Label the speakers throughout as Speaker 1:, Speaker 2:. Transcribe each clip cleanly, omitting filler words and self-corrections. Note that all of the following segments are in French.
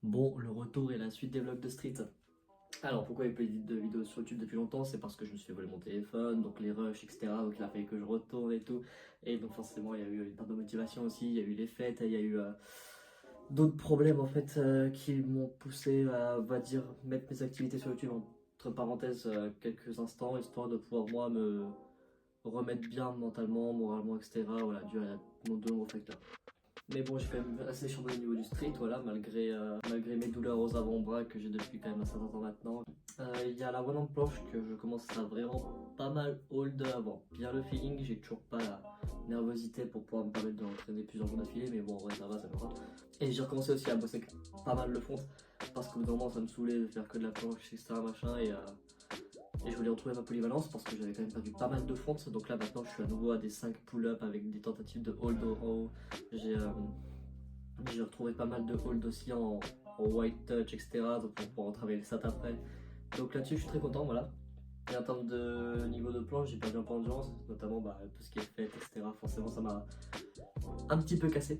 Speaker 1: Bon, le retour et la suite des vlogs de street. Alors, pourquoi il n'y a pas eu de vidéos sur YouTube depuis longtemps? C'est parce que je me suis fait voler mon téléphone, donc les rushs, etc. Donc il a fallu que je retourne et tout. Et donc forcément, il y a eu une part de motivation aussi, il y a eu les fêtes, il y a eu d'autres problèmes en fait qui m'ont poussé à, on va dire, mettre mes activités sur YouTube entre parenthèses quelques instants, histoire de pouvoir moi me remettre bien mentalement, moralement, etc. Voilà, dû à mon deux gros facteurs. Mais bon, j'ai quand même assez chambé au niveau du street, voilà, malgré mes douleurs aux avant-bras que j'ai depuis quand même un certain temps maintenant. Il y a la one hand planche que je commence à vraiment pas mal hold avoir bien le feeling. J'ai toujours pas la nervosité pour pouvoir me permettre d'entraîner plusieurs jours d'affilée, mais bon, en vrai, ça va, ça me va. Et j'ai recommencé aussi à bosser pas mal le front parce qu'au bout d'un moment, ça me saoulait de faire que de la planche, etc. machin, et je voulais retrouver ma polyvalence parce que j'avais quand même perdu pas mal de front. Donc là maintenant je suis à nouveau à des 5 pull-up avec des tentatives de hold en haut. J'ai retrouvé pas mal de hold aussi en white touch, etc. Donc pour pouvoir travailler les stats après. Donc là-dessus je suis très content, voilà. Et en termes de niveau de planche, j'ai perdu un peu d'endurance, notamment tout ce qui est fait, etc. Forcément ça m'a un petit peu cassé.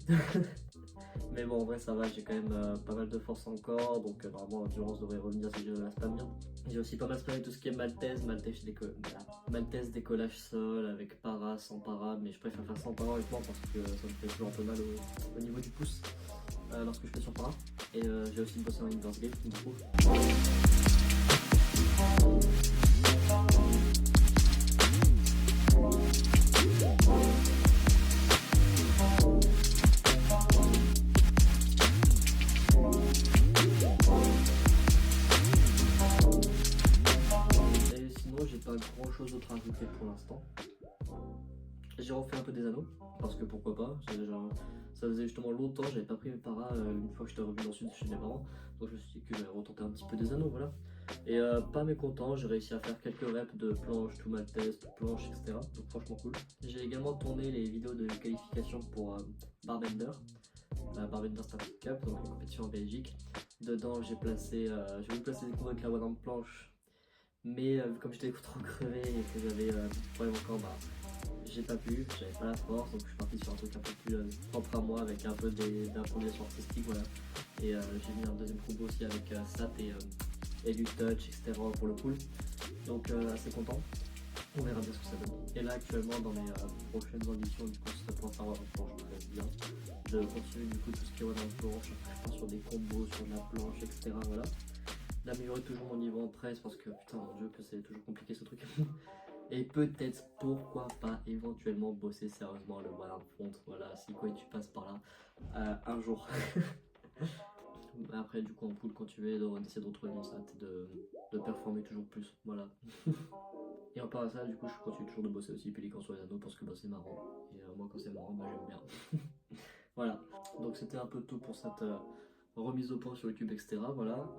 Speaker 1: Mais bon, en vrai, ça va, j'ai quand même pas mal de force encore, donc normalement l'endurance devrait revenir si je la spam bien. J'ai aussi pas mal spammé tout ce qui est maltaise décollage sol avec para, sans para, mais je préfère faire sans para honnêtement parce que ça me fait toujours un peu mal au niveau du pouce lorsque je fais sur para. Et j'ai aussi bossé en inverse grip du coup. J'ai pas grand chose d'autre à ajouter pour l'instant. J'ai refait un peu des anneaux parce que pourquoi pas. Ça faisait justement longtemps, j'avais pas pris mes paras une fois que j'étais revenu dans le sud chez mes parents, donc je me suis dit que j'allais retenter un petit peu des anneaux, voilà. Et pas mécontent, j'ai réussi à faire quelques reps de planche, tout mal test, planche, etc. Donc franchement cool. J'ai également tourné les vidéos de qualification pour Barbender. Barbender Starting Cup, donc une compétition en Belgique. Dedans j'ai voulu placer des cours avec la one hand planche. Mais comme j'étais trop crevé et que j'avais problème encore, j'ai pas pu, j'avais pas la force, donc je suis parti sur un truc un peu plus propre à moi avec un peu d'improvisation artistique, voilà. Et j'ai mis un deuxième combo aussi avec SAT et du touch, etc. pour le pull. Donc assez content, on verra bien ce que ça donne. Et là actuellement dans mes prochaines ambitions, du coup ça pourra faire une planche très bien. De continuer du coup tout ce qui est one hand planche, je pense sur des combos, sur de la planche, etc. Voilà. D'améliorer toujours mon niveau en presse parce que putain mon dieu que c'est toujours compliqué ce truc. Et peut-être pourquoi pas éventuellement bosser sérieusement le one hand front, voilà, si quoi tu passes par là un jour. Après du coup en pool quand tu veux d'essayer de retrouver mon stat et de performer toujours plus, voilà. Et en part à ça du coup je continue toujours de bosser aussi Pélican sur les anneaux parce que c'est marrant. Et moi quand c'est marrant j'aime bien. Voilà, donc c'était un peu tout pour cette remise au point sur YouTube, etc. Voilà.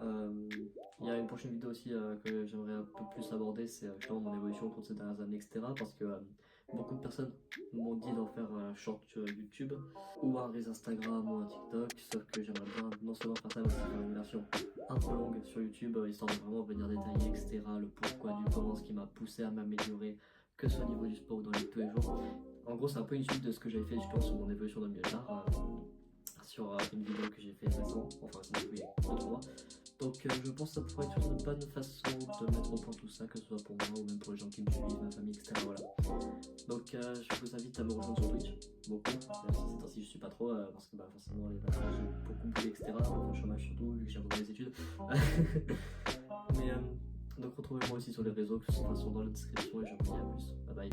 Speaker 1: Il y a une prochaine vidéo aussi que j'aimerais un peu plus aborder, c'est justement mon évolution au cours de ces dernières années, etc. Parce que beaucoup de personnes m'ont dit d'en faire un short sur YouTube ou un Reels Instagram ou un TikTok, sauf que j'aimerais bien non seulement faire ça, mais aussi faire une version un peu longue sur YouTube, histoire de vraiment venir détailler, etc. Le pourquoi du comment, ce qui m'a poussé à m'améliorer, que ce soit au niveau du sport ou dans les tous les jours. En gros, c'est un peu une suite de ce que j'avais fait justement sur mon évolution dans le milieu de l'art, sur une vidéo que j'ai fait récemment, enfin récemment, oui, 2-3 mois. Donc je pense que ça pourrait être une bonne façon de mettre au point tout ça, que ce soit pour moi ou même pour les gens qui me suivent, ma famille, etc. Voilà. Donc je vous invite à me rejoindre sur Twitch, beaucoup, même si ces temps-ci je suis pas trop, parce que forcément les vacances j'ai beaucoup bougé, etc. Enfin, le chômage surtout, vu que j'ai abandonné les études. Mais donc retrouvez-moi aussi sur les réseaux, que ce soit dans la description, et je vous dis à plus. Bye bye.